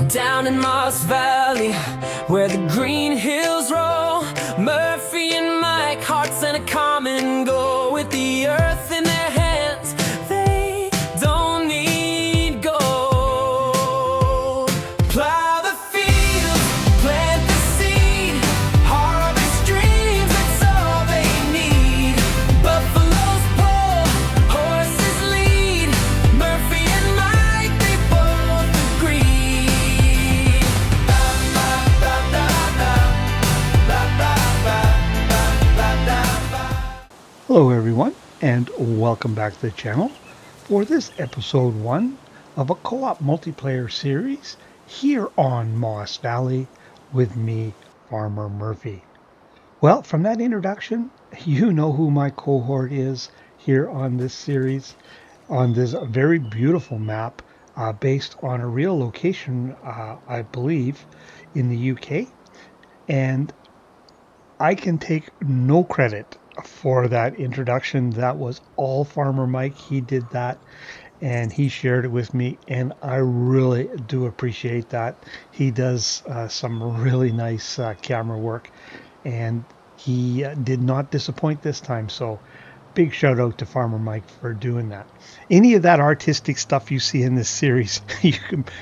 Down in Moss Valley, where the green hills roll, Murphy and Mike, hearts in a common goal. With the earth in their hands, they don't need gold. Plow the field, plant the seed, harvest dreams, that's all they need. Buffaloes pull, horses lead, Murphy and Mike, they both agree. Hello everyone, and welcome back to the channel for this episode 1 of a co-op multiplayer series here on Moss Valley with me, Farmer Murphy. Well, from that introduction, you know who my cohort is here on this series, on this very beautiful map based on a real location, I believe, in the UK. And I can take no credit for that introduction. That was all Farmer Mike. He did that and he shared it with me, and I really do appreciate that. He does some really nice camera work, and he did not disappoint this time. So big shout out to Farmer Mike for doing that. Any of that artistic stuff you see in this series,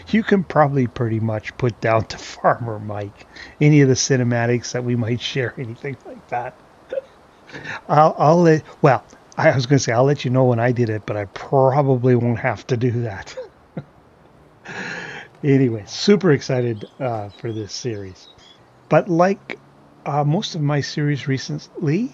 you can probably pretty much put down to Farmer Mike. Any of the cinematics that we might share, anything like that. I'll let you know when I did it, but I probably won't have to do that. Anyway, super excited for this series. But like most of my series recently,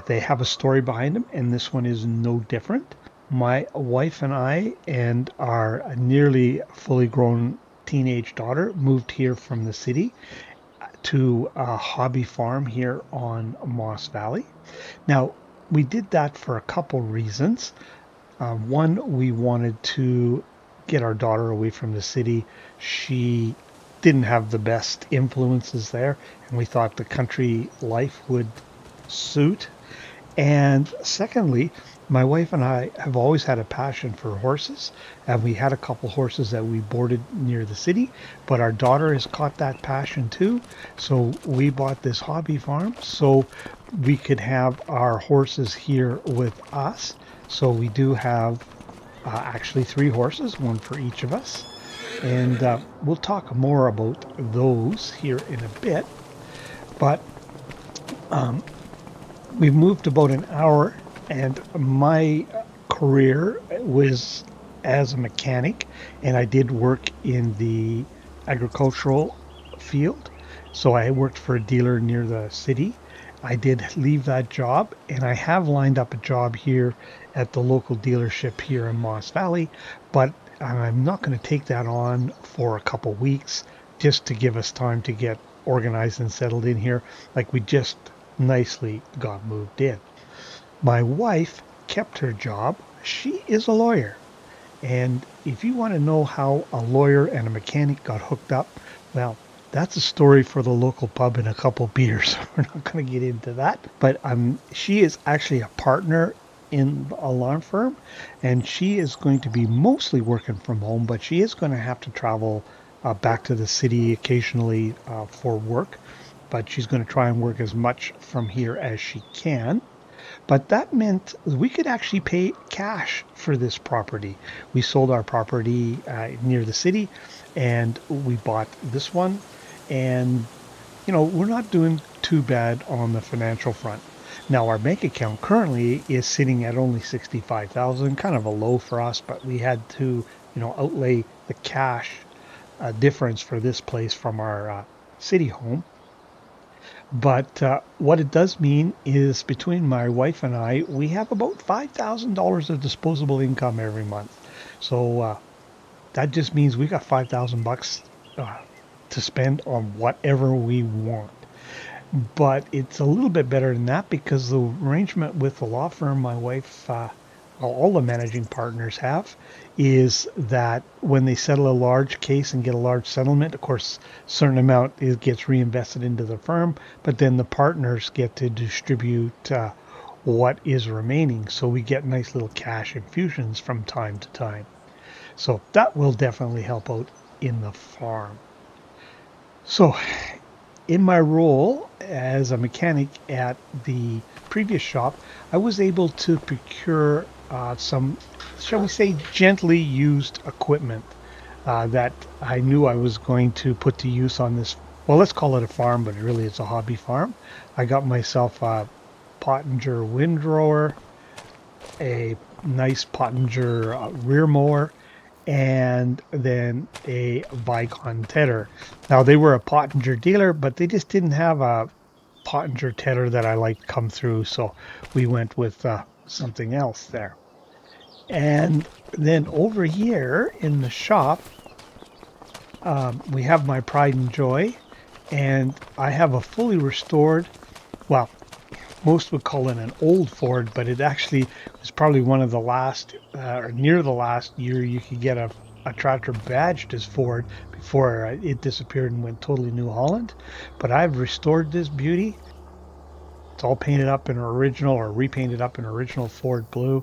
they have a story behind them, and this one is no different. My wife and I and our nearly fully grown teenage daughter moved here from the city to a hobby farm here on Moss Valley. Now, we did that for a couple reasons. One, we wanted to get our daughter away from the city. She didn't have the best influences there, and we thought the country life would suit. And secondly, my wife and I have always had a passion for horses, and we had a couple horses that we boarded near the city, but our daughter has caught that passion too. So we bought this hobby farm so we could have our horses here with us. So we do have actually 3 horses, one for each of us. And we'll talk more about those here in a bit. But we've moved about an hour, and my career was as a mechanic, and I did work in the agricultural field. So I worked for a dealer near the city. I did leave that job, and I have lined up a job here at the local dealership here in Moss Valley, but I'm not going to take that on for a couple weeks just to give us time to get organized and settled in here. Like, we just nicely got moved in. My wife kept her job. She is a lawyer. And if you want to know how a lawyer and a mechanic got hooked up, well, that's a story for the local pub and a couple beers. We're not going to get into that. But she is actually a partner in a law firm, and she is going to be mostly working from home, but she is going to have to travel back to the city occasionally for work. But she's going to try and work as much from here as she can. But that meant we could actually pay cash for this property. We sold our property near the city, and we bought this one. And, we're not doing too bad on the financial front. Now, our bank account currently is sitting at only $65,000, kind of a low for us, but we had to, outlay the cash difference for this place from our city home. But what it does mean is, between my wife and I, we have about $5,000 of disposable income every month. So that just means we got $5,000 to spend on whatever we want. But it's a little bit better than that, because the arrangement with the law firm my wife, all the managing partners have, is that when they settle a large case and get a large settlement, of course, a certain amount gets reinvested into the firm, but then the partners get to distribute what is remaining. So we get nice little cash infusions from time to time. So that will definitely help out in the farm. So, in my role as a mechanic at the previous shop, I was able to procure some, shall we say, gently used equipment that I knew I was going to put to use on this. Well, let's call it a farm, but really it's a hobby farm. I got myself a Pottinger windrower, a nice Pottinger rear mower, and then a Vicon tedder. Now they were a Pottinger dealer, but they just didn't have a Pottinger tedder that I liked come through, so we went with something else there. And then over here in the shop, we have my pride and joy, and I have a fully restored, well, most would call it an old Ford, but it actually was probably one of the last, or near the last year you could get a tractor badged as Ford before it disappeared and went totally New Holland. But I've restored this beauty. It's all painted up in original or repainted up in original Ford blue.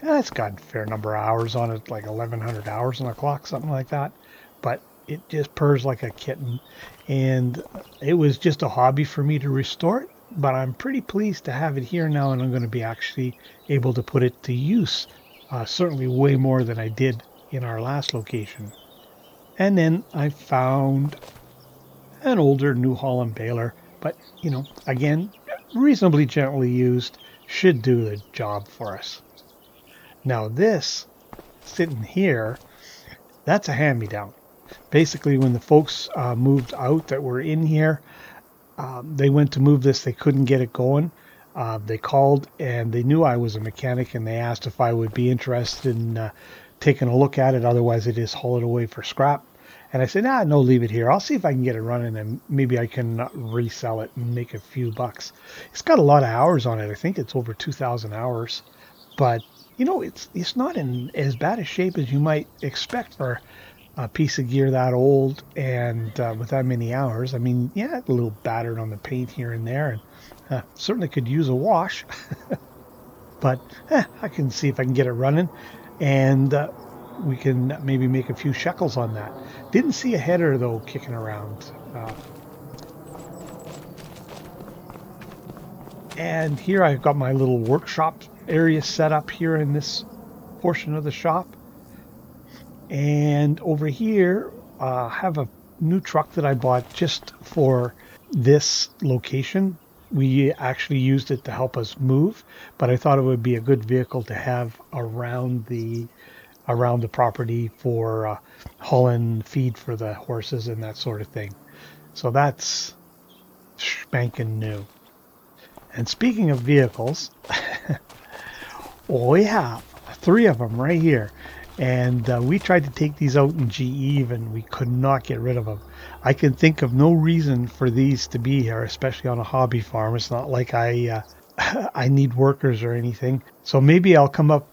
It's got a fair number of hours on it, like 1,100 hours on the clock, something like that. But it just purrs like a kitten. And it was just a hobby for me to restore it. But I'm pretty pleased to have it here now, and I'm going to be actually able to put it to use. Certainly way more than I did in our last location. And then I found an older New Holland baler, but again, reasonably gently used, should do the job for us. Now this sitting here, that's a hand-me-down. Basically, when the folks moved out that were in here, they went to move this, they couldn't get it going. They called and they knew I was a mechanic, and they asked if I would be interested in taking a look at it. Otherwise, they just haul it away for scrap. And I said, nah, no, leave it here. I'll see if I can get it running, and maybe I can resell it and make a few bucks. It's got a lot of hours on it. I think it's over 2,000 hours. But, it's not in as bad a shape as you might expect for a piece of gear that old and with that many hours. I mean, yeah, a little battered on the paint here and there, and certainly could use a wash. But I can see if I can get it running, and we can maybe make a few shekels on that. Didn't see a header though kicking around. And here I've got my little workshop area set up here in this portion of the shop. And over here, I have a new truck that I bought just for this location. We actually used it to help us move, but I thought it would be a good vehicle to have around the property for hauling feed for the horses and that sort of thing. So that's spanking new. And speaking of vehicles, we have three of them right here. And we tried to take these out in GE, and we could not get rid of them. I can think of no reason for these to be here, especially on a hobby farm. It's not like I I need workers or anything. So maybe I'll come up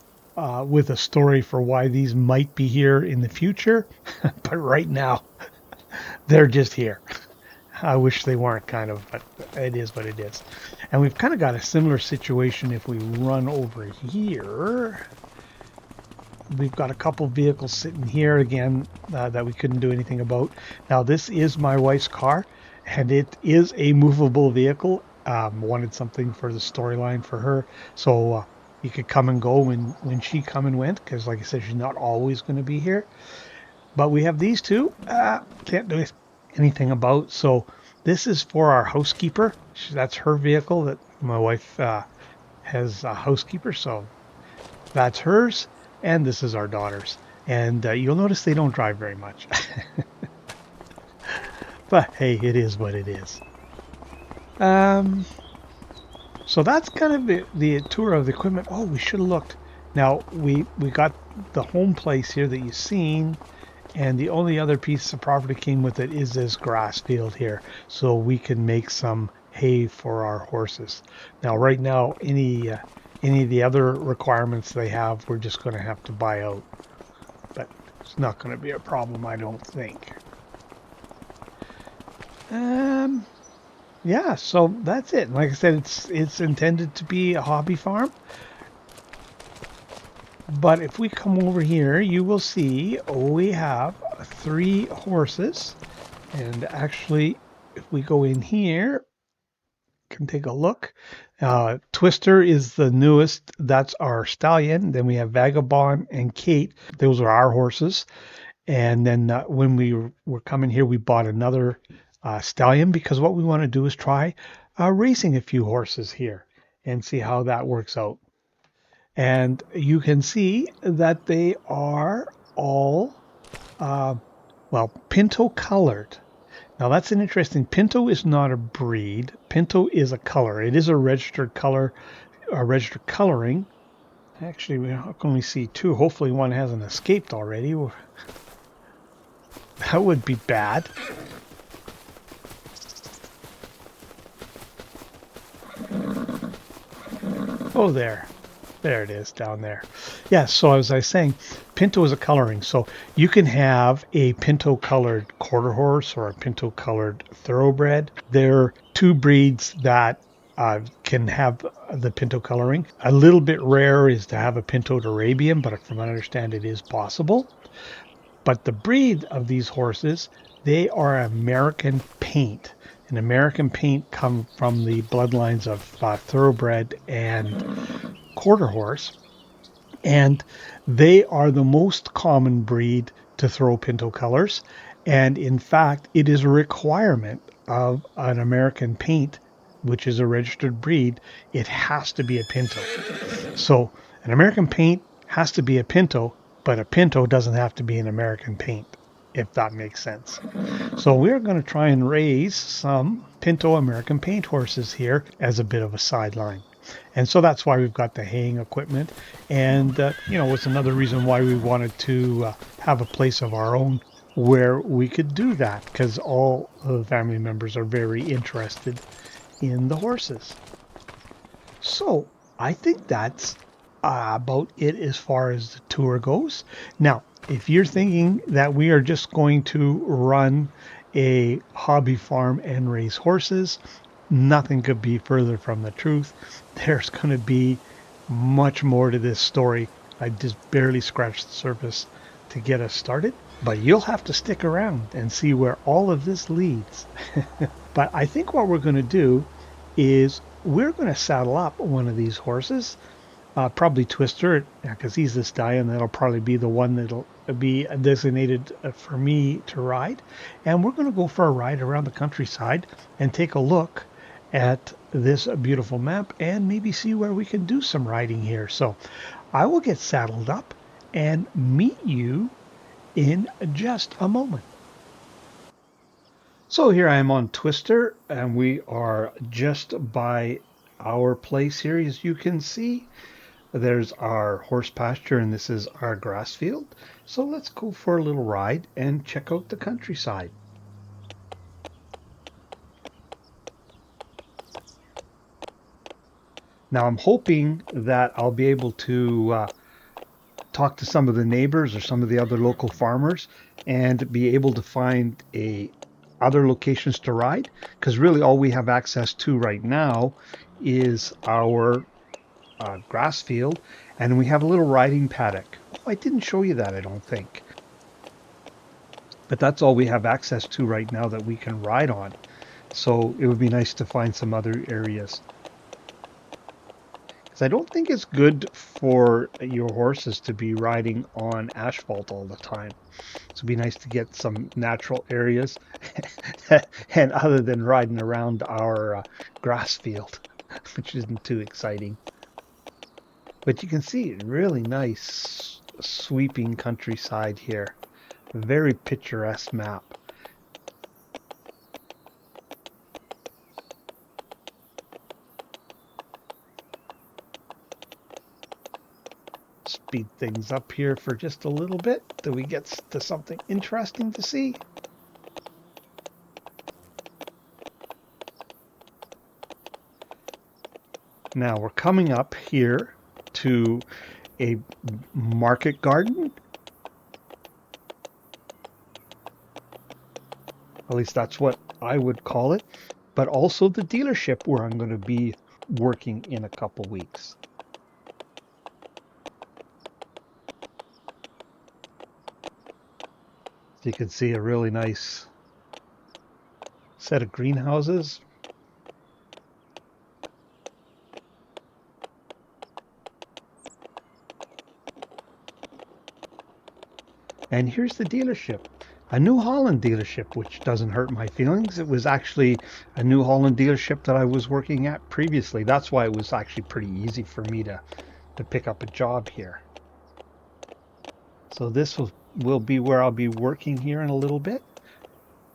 with a story for why these might be here in the future. But right now, they're just here. I wish they weren't, kind of, but it is what it is. And we've kind of got a similar situation if we run over here. We've got a couple vehicles sitting here again that we couldn't do anything about. Now, this is my wife's car, and it is a movable vehicle. Wanted something for the storyline for her, so you could come and go when she come and went, because like I said, she's not always going to be here. But we have these two. Can't do anything about. So this is for our housekeeper. That's her vehicle that my wife has a housekeeper, so that's hers. And this is our daughter's. And you'll notice they don't drive very much. But hey, it is what it is. So that's kind of the tour of the equipment. Oh, we should have looked. Now, we got the home place here that you've seen. And the only other piece of property came with it is this grass field here. So we can make some hay for our horses. Now, right now, any of the other requirements they have, we're just going to have to buy out. But it's not going to be a problem, I don't think. Yeah, so that's it. Like I said, it's intended to be a hobby farm. But if we come over here, you will see we have 3 horses. And actually, if we go in here, can take a look. Twister is the newest. That's our stallion. Then we have Vagabond and Kate. Those are our horses. And then when we were coming here, we bought another stallion because what we want to do is try racing a few horses here and see how that works out. And you can see that they are all, uh, well, pinto colored. Now that's an interesting. Pinto is not a breed. Pinto is a color. It is a registered color, a registered coloring. Actually, we can only see two. Hopefully, one hasn't escaped already. That would be bad. Oh, there. There it is down there. Yes, so as I was saying, pinto is a coloring. So you can have a pinto colored quarter horse or a pinto colored thoroughbred. They're two breeds that can have the pinto coloring. A little bit rare is to have a pinto Arabian, but from what I understand, it is possible. But the breed of these horses, they are American paint. And American paint come from the bloodlines of thoroughbred and quarter horse, and they are the most common breed to throw pinto colors. And in fact, it is a requirement of an American paint, which is a registered breed. It has to be a pinto. So an American paint has to be a pinto, but a pinto doesn't have to be an American paint, if that makes sense. So we're going to try and raise some pinto American paint horses here as a bit of a sideline. And so that's why we've got the haying equipment. And, it's another reason why we wanted to have a place of our own where we could do that, because all of the family members are very interested in the horses. So I think that's about it as far as the tour goes. Now, if you're thinking that we are just going to run a hobby farm and raise horses, nothing could be further from the truth. There's going to be much more to this story. I just barely scratched the surface to get us started, but you'll have to stick around and see where all of this leads. But I think what we're going to do is we're going to saddle up one of these horses, probably Twister, because he's the stallion. That'll probably be the one that'll be designated for me to ride. And we're going to go for a ride around the countryside and take a look at this beautiful map and maybe see where we can do some riding here. So I will get saddled up and meet you in just a moment. So here I am on Twister, and we are just by our place here. As you can see, there's our horse pasture, and this is our grass field. So let's go for a little ride and check out the countryside. Now I'm hoping that I'll be able to talk to some of the neighbors or some of the other local farmers and be able to find a other locations to ride, because really all we have access to right now is our grass field, and we have a little riding paddock. Oh, I didn't show you that, I don't think, but that's all we have access to right now that we can ride on. So it would be nice to find some other areas, because I don't think it's good for your horses to be riding on asphalt all the time. So it'd be nice to get some natural areas, and other than riding around our grass field, which isn't too exciting. But you can see really nice sweeping countryside here. A very picturesque map. Speed things up here for just a little bit till we get to something interesting to see. Now we're coming up here to a market garden. At least that's what I would call it. But also the dealership where I'm going to be working in a couple weeks. So you can see a really nice set of greenhouses. And here's the dealership. A New Holland dealership, which doesn't hurt my feelings. It was actually a New Holland dealership that I was working at previously. That's why it was actually pretty easy for me to pick up a job here. So this will be where I'll be working here in a little bit.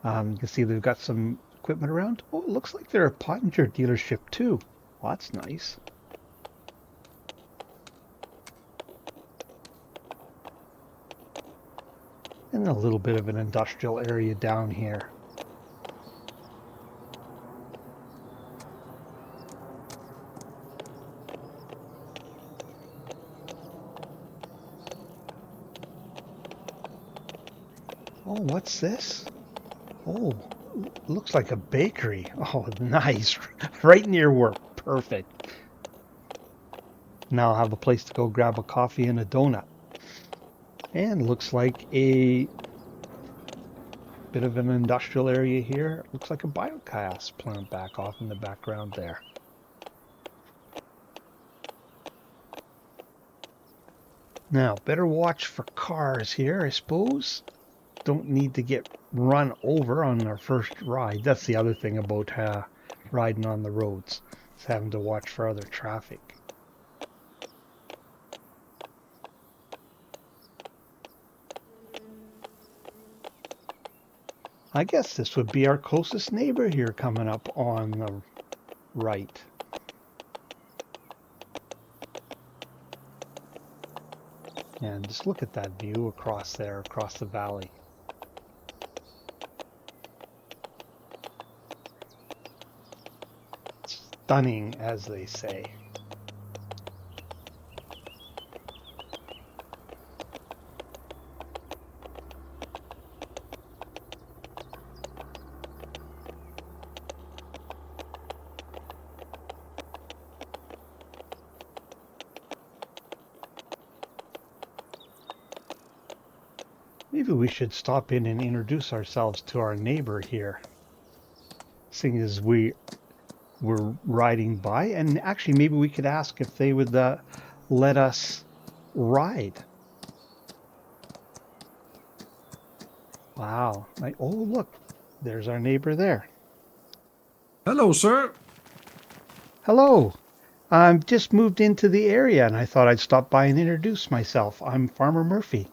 You can see they've got some equipment around. Oh, it looks like they're a Pottinger dealership too. Well, that's nice. And a little bit of an industrial area down here. Oh, what's this? Oh, looks like a bakery. Oh, nice. Right near work. Perfect. Now I'll have a place to go grab a coffee and a donut. And looks like a bit of an industrial area here. Looks like a biogas plant back off in the background there. Now, better watch for cars here, I suppose. Don't need to get run over on our first ride. That's the other thing about riding on the roads, is having to watch for other traffic. I guess this would be our closest neighbor here coming up on the right. And just look at that view across there, across the valley. Stunning, as they say. Maybe we should stop in and introduce ourselves to our neighbor here, seeing as we're riding by. And actually, maybe we could ask if they would let us ride. Wow. Oh, look, there's our neighbor there. Hello, sir. Hello. I'm just moved into the area and I thought I'd stop by and introduce myself. I'm Farmer Murphy.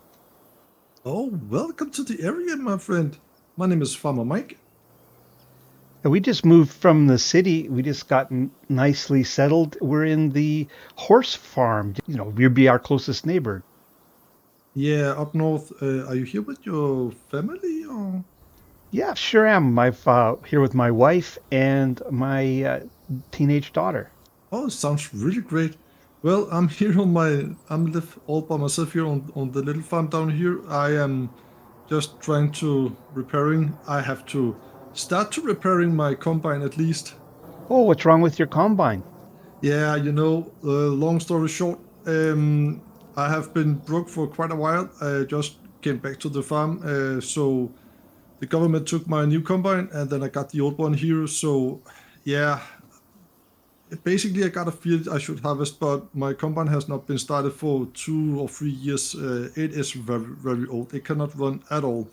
Oh, welcome to the area, my friend. My name is Farmer Mike. We just moved from the city. We just got nicely settled. We're in the horse farm. You know, you'd be our closest neighbor. Yeah, up north. Are you here with your family or? Yeah, sure am. I'm here with my wife and my teenage daughter. Oh, it sounds really great. Well, I'm here on I'm live all by myself here on the little farm down here. I am just trying to repairing. I have to start to repairing my combine at least. Oh, what's wrong with your combine? Yeah, long story short, I have been broke for quite a while. I just came back to the farm, so the government took my new combine, and then I got the old one here. So, yeah, basically I got a field I should harvest, but my combine has not been started for 2 or 3 years. It is very, very old. It cannot run at all.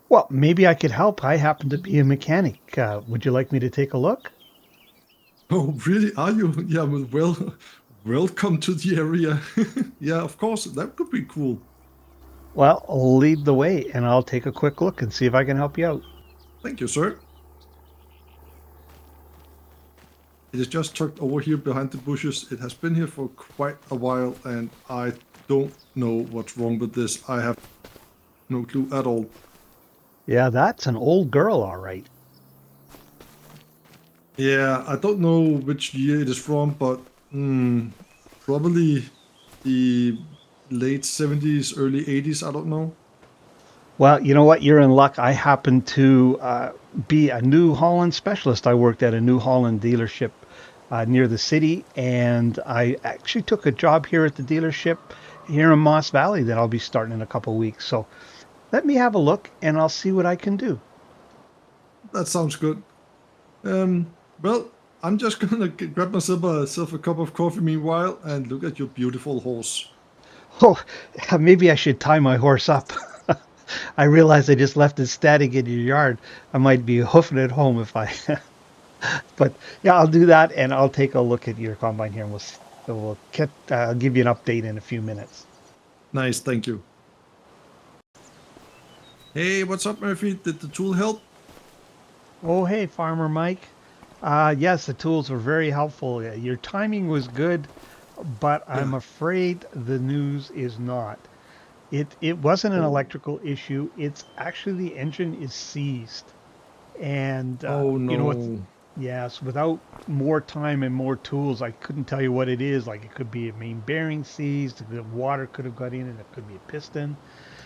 Well, maybe I could help. I happen to be a mechanic. Would you like me to take a look? Oh, really? Are you? Yeah, well, welcome to the area. Yeah, of course, that could be cool. Well, I'll lead the way and I'll take a quick look and see if I can help you out. Thank you, sir. It is just tucked over here behind the bushes. It has been here for quite a while, and I don't know what's wrong with this. I have no clue at all. Yeah, that's an old girl, all right. Yeah, I don't know which year it is from, but probably the late 70s, early 80s. I don't know. Well, you know what? You're in luck. I happen to be a New Holland specialist. I worked at a New Holland dealership near the city, and I actually took a job here at the dealership here in Moss Valley that I'll be starting in a couple weeks. So let me have a look, and I'll see what I can do. That sounds good. Well, I'm just gonna grab myself a cup of coffee meanwhile and look at your beautiful horse. Oh, maybe I should tie my horse up. I realize I just left it static in your yard. I might be hoofing it home if I. But yeah, I'll do that, and I'll take a look at your combine here, and we'll get I'll give you an update in a few minutes. Nice, thank you. Hey, what's up, Murphy? Did the tool help? Oh, hey, Farmer Mike. Yes, the tools were very helpful. Your timing was good, but Yeah. I'm afraid the news is not. It wasn't an Oh, electrical issue. It's actually the engine is seized. And oh it's no. yes, without more time and more tools, I couldn't tell you what it is. Like it could be a main bearing seized, the water could have got in, and it could be a piston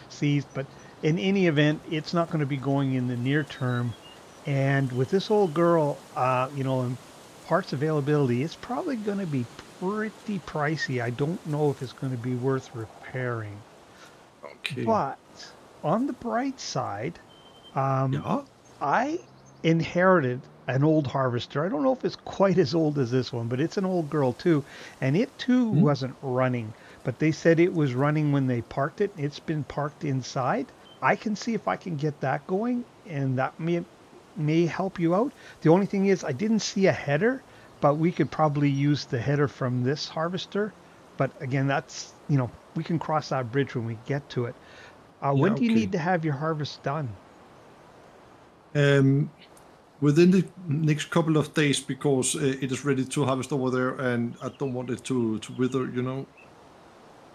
seized. But in any event, it's not going to be going in the near term. And with this old girl, and parts availability, it's probably going to be pretty pricey. I don't know if it's going to be worth repairing. Okay. But on the bright side, um, Yeah. I inherited an old harvester. I don't know if it's quite as old as this one, but it's an old girl too. And it too Hmm? wasn't running, but they said it was running when they parked it. It's been parked inside. I can see if I can get that going, and that may help you out. The only thing is, I didn't see a header, but we could probably use the header from this harvester. But again, we can cross that bridge when we get to it. Yeah, When do you okay. need to have your harvest done? Um, Within the next couple of days because it is ready to harvest over there, and I don't want it to wither.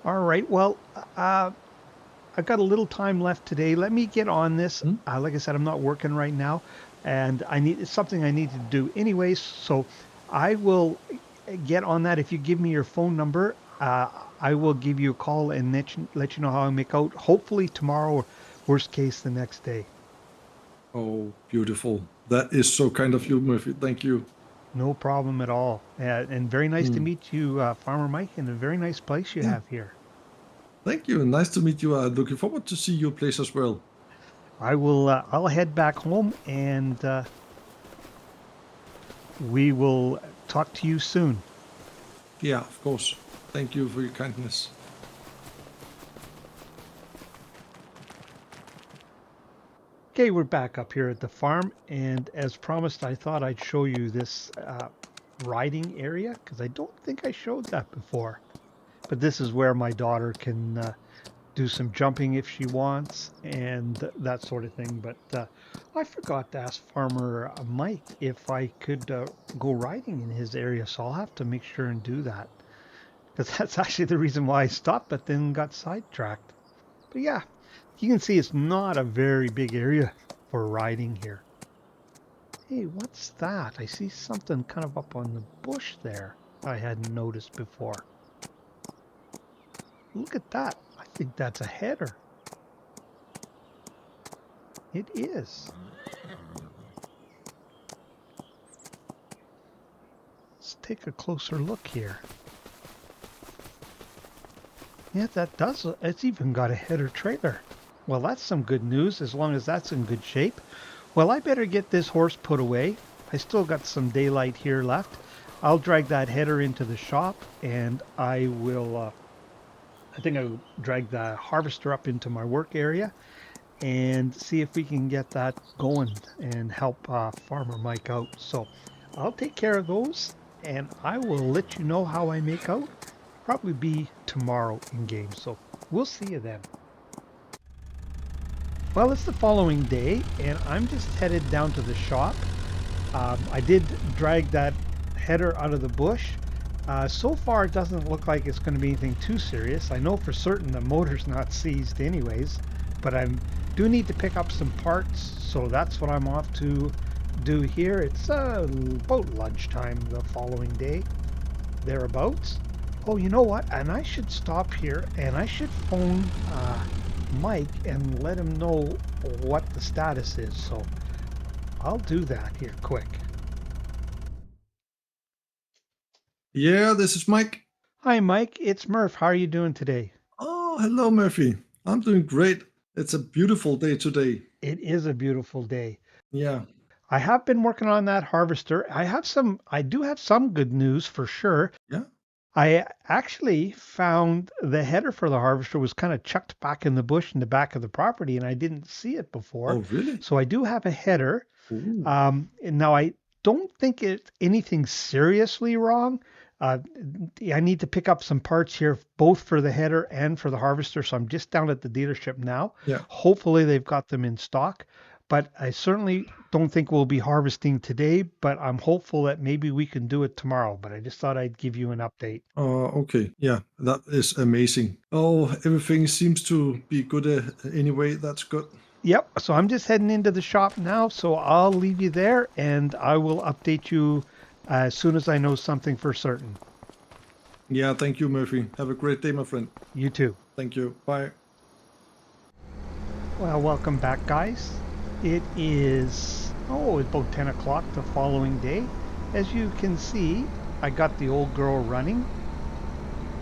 All right. Well, uh, I've got a little time left today. Let me get on this. Hmm? Like I said, I'm not working right now, and it's something I need to do anyways. So I will get on that. If you give me your phone number, I will give you a call and let you know how I make out. Hopefully tomorrow, or worst case the next day. Oh, beautiful. That is so kind of you, Murphy. Thank you. No problem at all. And very nice to Hmm. meet you, Farmer Mike, and a very nice place you Yeah, have here. thank you. Nice to meet you. Looking forward to see your place as well. I will. I'll head back home and. We will talk to you soon. Yeah, of course. Thank you for your kindness. Okay, we're back up here at the farm, and as promised, I thought I'd show you this riding area because I don't think I showed that before. But this is where my daughter can do some jumping if she wants and that sort of thing. But I forgot to ask Farmer Mike if I could go riding in his area, so I'll have to make sure and do that because that's actually the reason why I stopped, but then got sidetracked. But yeah, you can see it's not a very big area for riding here. Hey, what's that? I see something kind of up on the bush there I hadn't noticed before. Look at that. I think that's a header. It is. Let's take a closer look here. Yeah, that does. It's even got a header trailer. Well, that's some good news as long as that's in good shape. Well, I better get this horse put away. I still got some daylight here left. I'll drag that header into the shop and I think I'll drag the harvester up into my work area and see if we can get that going and help Farmer Mike out. So I'll take care of those and I will let you know how I make out. Probably be tomorrow in game. So we'll see you then. Well, it's the following day and I'm just headed down to the shop. I did drag that header out of the bush. So far, it doesn't look like it's going to be anything too serious. I know for certain the motor's not seized anyways, but I do need to pick up some parts, so that's what I'm off to do here. It's about lunchtime the following day, thereabouts. Oh, you know what? And I should stop here and I should phone Mike and let him know what the status is. So I'll do that here quick. Yeah, this is Mike. Hi, Mike. It's Murph. How are you doing today? Oh, hello, Murphy. I'm doing great. It's a beautiful day today. It is a beautiful day. Yeah. I have been working on that harvester. I do have some good news for sure. Yeah. I actually found the header for the harvester was kind of chucked back in the bush in the back of the property, and I didn't see it before. Oh, really? So I do have a header. Ooh. And now I don't think it's anything seriously wrong. Uh, I need to pick up some parts here, both for the header and for the harvester. So I'm just down at the dealership now. Yeah. Hopefully they've got them in stock. But I certainly don't think we'll be harvesting today, but I'm hopeful that maybe we can do it tomorrow. But I just thought I'd give you an update. Okay. Yeah, that is amazing. Oh, everything seems to be good anyway. That's good. Yep. So I'm just heading into the shop now. So I'll leave you there and I will update you as soon as I know something for certain. Yeah, thank you, Murphy. Have a great day, my friend. You too. Thank you. Bye. Well, welcome back, guys. It is, about 10 o'clock the following day. As you can see, I got the old girl running.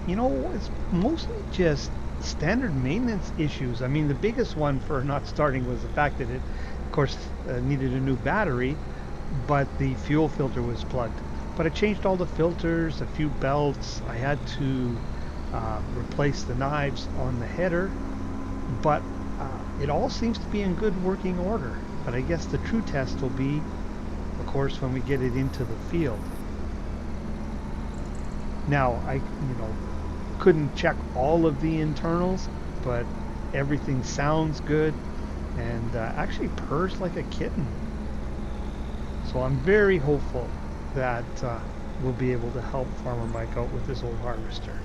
You know, it's mostly just standard maintenance issues. I mean, the biggest one for not starting was the fact that it, of course, needed a new battery, but the fuel filter was plugged. But I changed all the filters, a few belts. I had to replace the knives on the header, but it all seems to be in good working order. But I guess the true test will be, of course, when we get it into the field. Now, I couldn't check all of the internals, but everything sounds good and actually purrs like a kitten. So I'm very hopeful that we'll be able to help Farmer Mike out with this old harvester.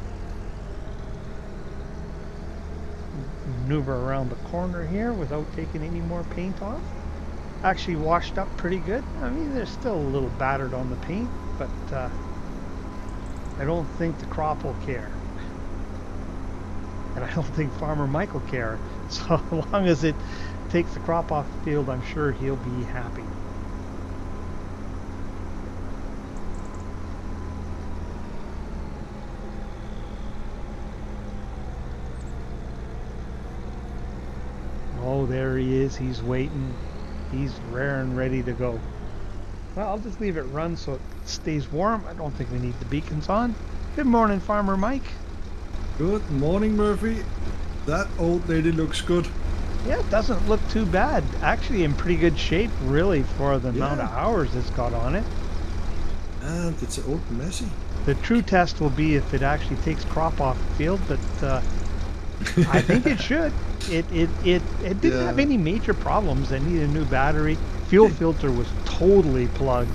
Maneuver around the corner here without taking any more paint off. Actually washed up pretty good. I mean, there's still a little battered on the paint, but I don't think the crop will care. And I don't think Farmer Mike will care. So as long as it takes the crop off the field, I'm sure he'll be happy. Oh, there he is. He's waiting. He's raring, ready to go. Well, I'll just leave it run so it stays warm. I don't think we need the beacons on. Good morning, Farmer Mike. Good morning, Murphy. That old lady looks good. Yeah, it doesn't look too bad. Actually in pretty good shape, really, for the amount of Yeah. hours it's got on it. And it's old messy. The true test will be if it actually takes crop off the field, but I think it should. It didn't have Yeah. any major problems. It needed a new battery. Fuel filter was totally plugged.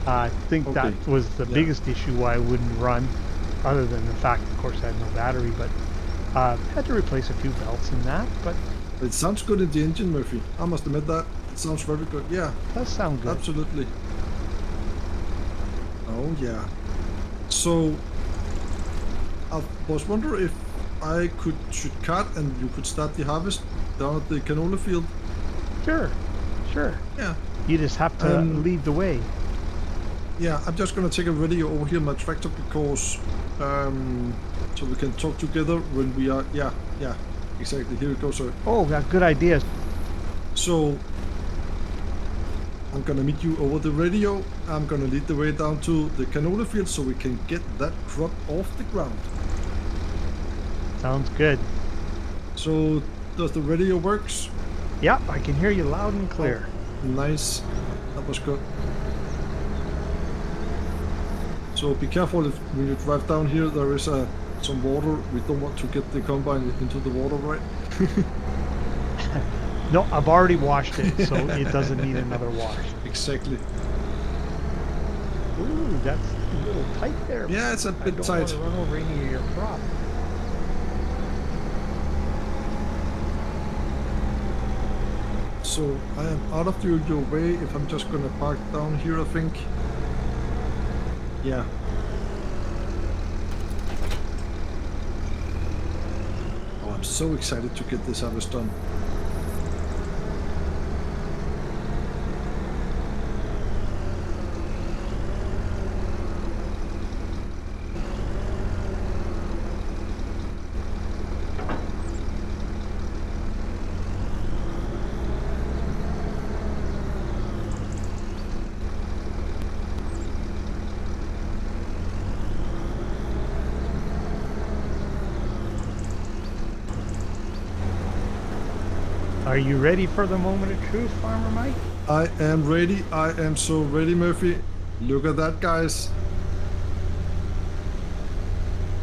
I think that was the biggest issue why I wouldn't run, other than the fact, of course, I had no battery. But had to replace a few belts and that. But It sounds good in the engine, Murphy. I must admit that. It sounds very good. Yeah, it does sound good. absolutely. Oh, yeah. So, I was wondering if I should cut and you could start the harvest down at the canola field. Sure. Yeah. You just have to lead the way. Yeah, I'm just gonna take a radio over here in my tractor because so we can talk together when we are. Yeah, exactly. Here it goes, sir. Oh, got good ideas. So I'm gonna meet you over the radio. I'm gonna lead the way down to the canola field so we can get that crop off the ground. Sounds good. So does the radio works? Yep, I can hear you loud and clear. Nice. That was good. So be careful if when you drive down here there is some water. We don't want to get the combine into the water, right? No, I've already washed it, so it doesn't need another wash. Exactly. Ooh, that's a little tight there. Yeah, it's a I bit don't tight. want to run over any of your crop. So I am out of your way if I'm just gonna park down here, I think. Yeah. Oh, I'm so excited to get this harvest done. Are you ready for the moment of truth, Farmer Mike? I am ready. I am so ready, Murphy. Look at that, guys.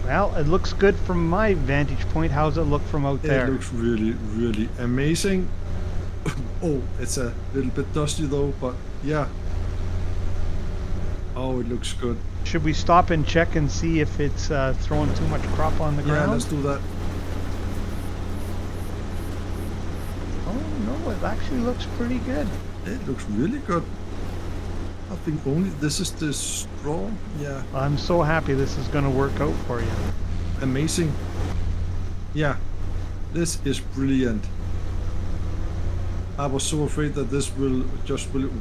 Well, it looks good from my vantage point. How's it look from out It there? looks really, really amazing. Oh, it's a little bit dusty though, but yeah. Oh, it looks good. Should we stop and check and see if it's throwing too much crop on the Yeah, ground? let's do that. Oh no, it actually looks pretty good. It looks really good. I think only this is the straw. Yeah, I'm so happy this is going to work out for you. amazing. Yeah, this is brilliant. I was so afraid that this will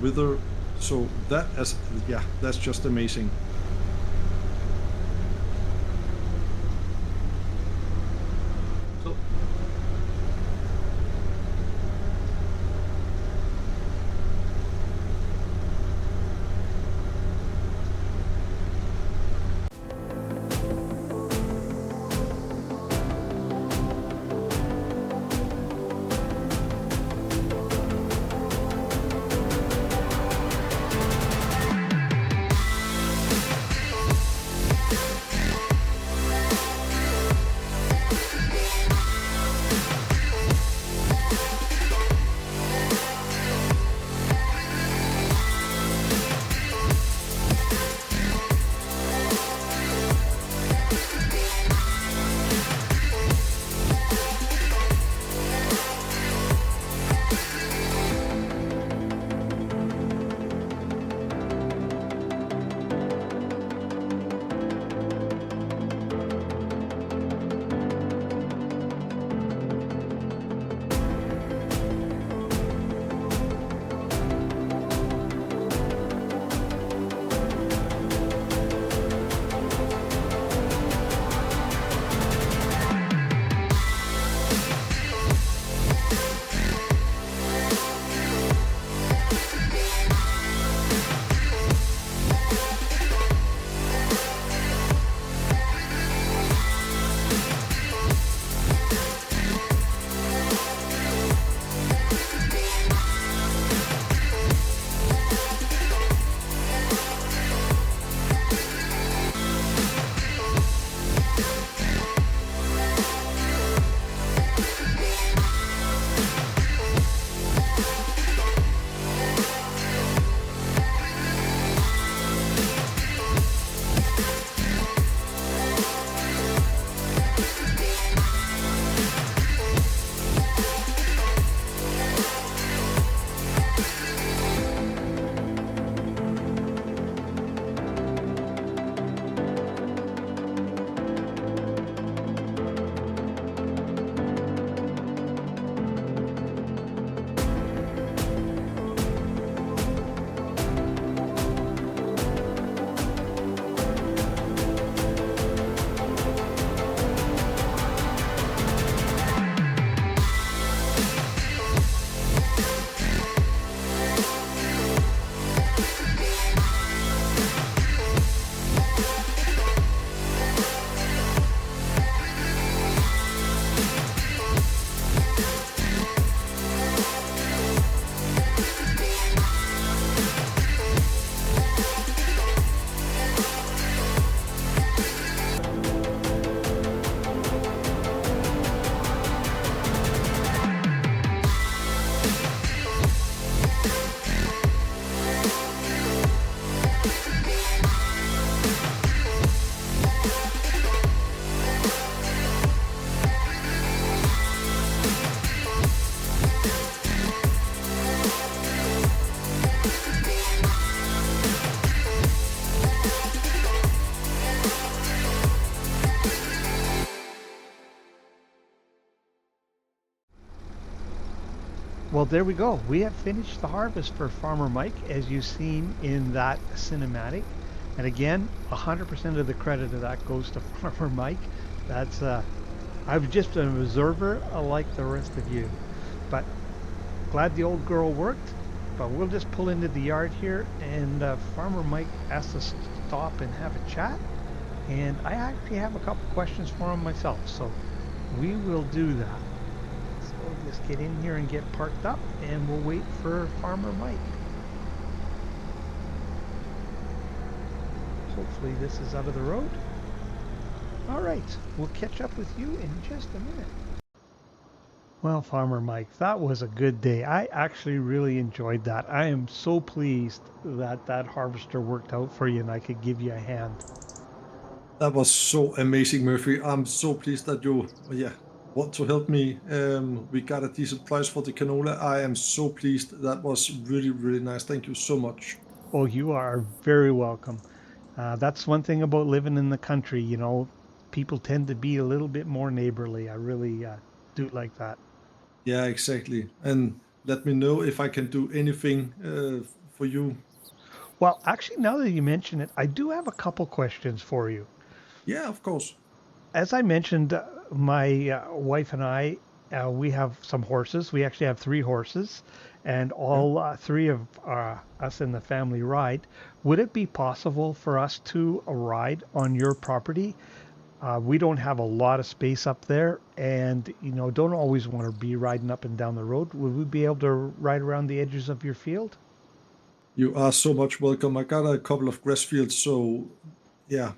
wither. So that's just amazing. So Well, there we go. We have finished the harvest for Farmer Mike, as you've seen in that cinematic. And again, 100% of the credit of that goes to Farmer Mike. That's I'm just an observer like the rest of you. But glad the old girl worked. But we'll just pull into the yard here, and Farmer Mike asked us to stop and have a chat. And I actually have a couple questions for him myself, so we will do that. So Let's get in here and get parked up, and we'll wait for Farmer Mike. Hopefully this is out of the road. All right, we'll catch up with you in just a minute. Well, Farmer Mike, that was a good day. I actually really enjoyed that. I am so pleased that that harvester worked out for you and I could give you a hand. That was so amazing, Murphy. I'm so pleased that you, yeah, want to help me. We got a decent price for the canola. I am so pleased. That was really, really nice. Thank you so much. Oh, you are very welcome. That's one thing about living in the country, you know, people tend to be a little bit more neighborly. I really do like that. Yeah, exactly. And let me know if I can do anything for you. Well, actually, now that you mention it, I do have a couple questions for you. Yeah, of course. As I mentioned, my wife and I, we have some horses. We actually have three horses, and Yeah. all three of us in the family ride. Would it be possible for us to ride on your property? We don't have a lot of space up there, and don't always want to be riding up and down the road. Would we be able to ride around the edges of your field? You are so much welcome. I got a couple of grass fields, so yeah,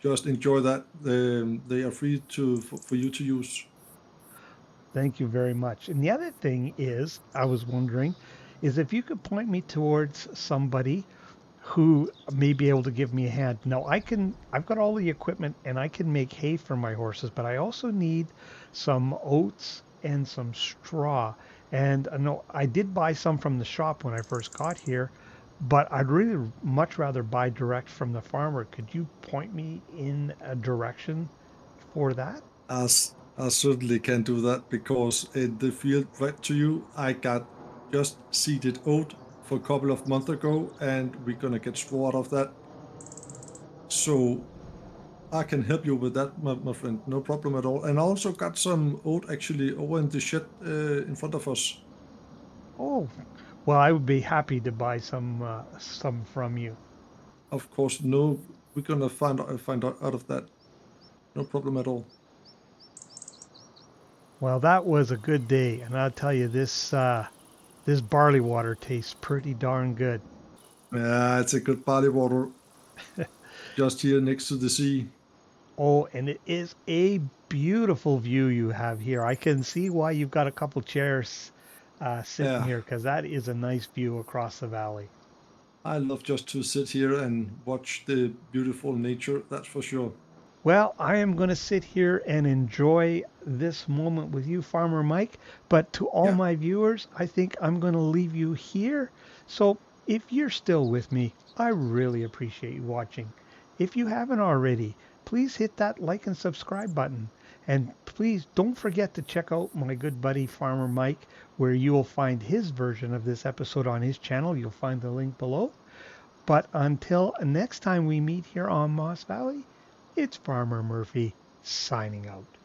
just enjoy that. They are free for you to use. Thank you very much. And the other thing is, I was wondering, is if you could point me towards somebody who may be able to give me a hand. Now I've got all the equipment and I can make hay for my horses, but I also need some oats and some straw. And no, I did buy some from the shop when I first got here, but I'd really much rather buy direct from the farmer. Could you point me in a direction for that? As I certainly can do that because in the field right to you, I got just seeded oat for a couple of months ago, and we're gonna get straw out of that. So I can help you with that, my friend. No problem at all. And I also got some oat actually over in the shed in front of us. Oh, well, I would be happy to buy some from you. Of course, no, we're gonna find out of that. No problem at all. Well, that was a good day, and I'll tell you this barley water tastes pretty darn good. Yeah, it's a good barley water just here next to the sea. Oh, and it is a beautiful view you have here. I can see why you've got a couple chairs sitting Yeah, here because that is a nice view across the valley. I love just to sit here and watch the beautiful nature, that's for sure. Well, I am going to sit here and enjoy this moment with you, Farmer Mike. But to all Yeah, my viewers, I think I'm going to leave you here. So if you're still with me, I really appreciate you watching. If you haven't already, please hit that like and subscribe button. And please don't forget to check out my good buddy Farmer Mike, where you will find his version of this episode on his channel. You'll find the link below. But until next time we meet here on Moss Valley, it's Farmer Murphy signing out.